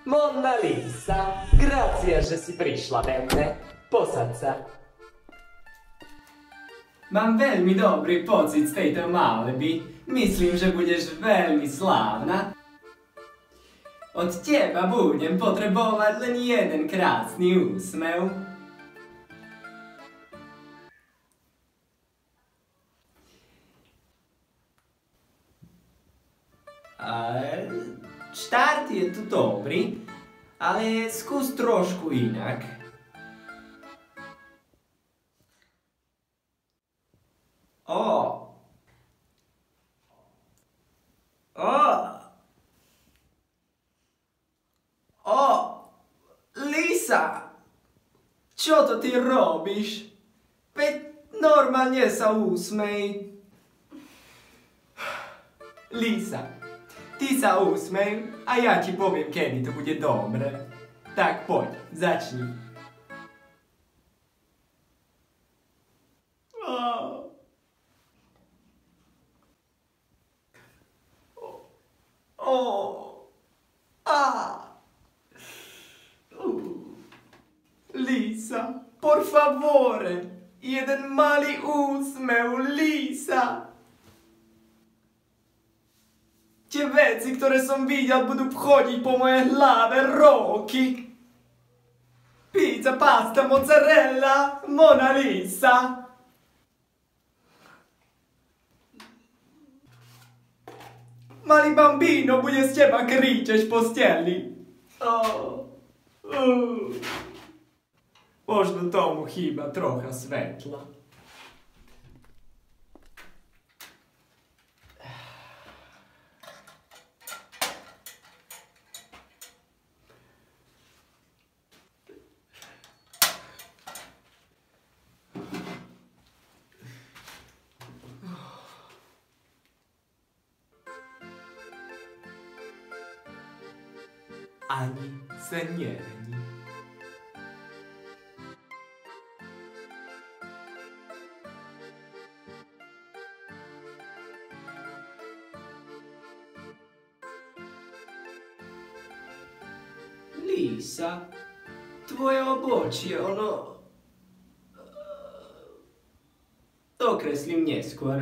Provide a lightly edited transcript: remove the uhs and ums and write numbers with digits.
Mona Lisa, gracia, že si prišla ve mne. Posaď sa. Mám veľmi dobrý pocit z tejto malby. Myslím, že budeš veľmi slávna. Od teba budem potrebovať len jeden krásny úsmev. Štart je tu dobrý, ale skús trošku inak. Lisa! Čo to ty robíš? Veď normálne sa úsmej. Lisa, ty sa úsmej a ja ti poviem, kedy to bude dobre. Tak poď, začni. Lisa, por favore, jeden malý úsmev, Lisa. Tie veci, ktoré som videl, budú chodiť po mojej hlave roky. Pizza, pasta, mozzarella, Mona Lisa. Malý bambino bude z teba kričať v posteli. Možno tomu chýba trocha svetla. Ani sa nerení. Lisa, tvoje obočie, ono... Dokreslím neskôr.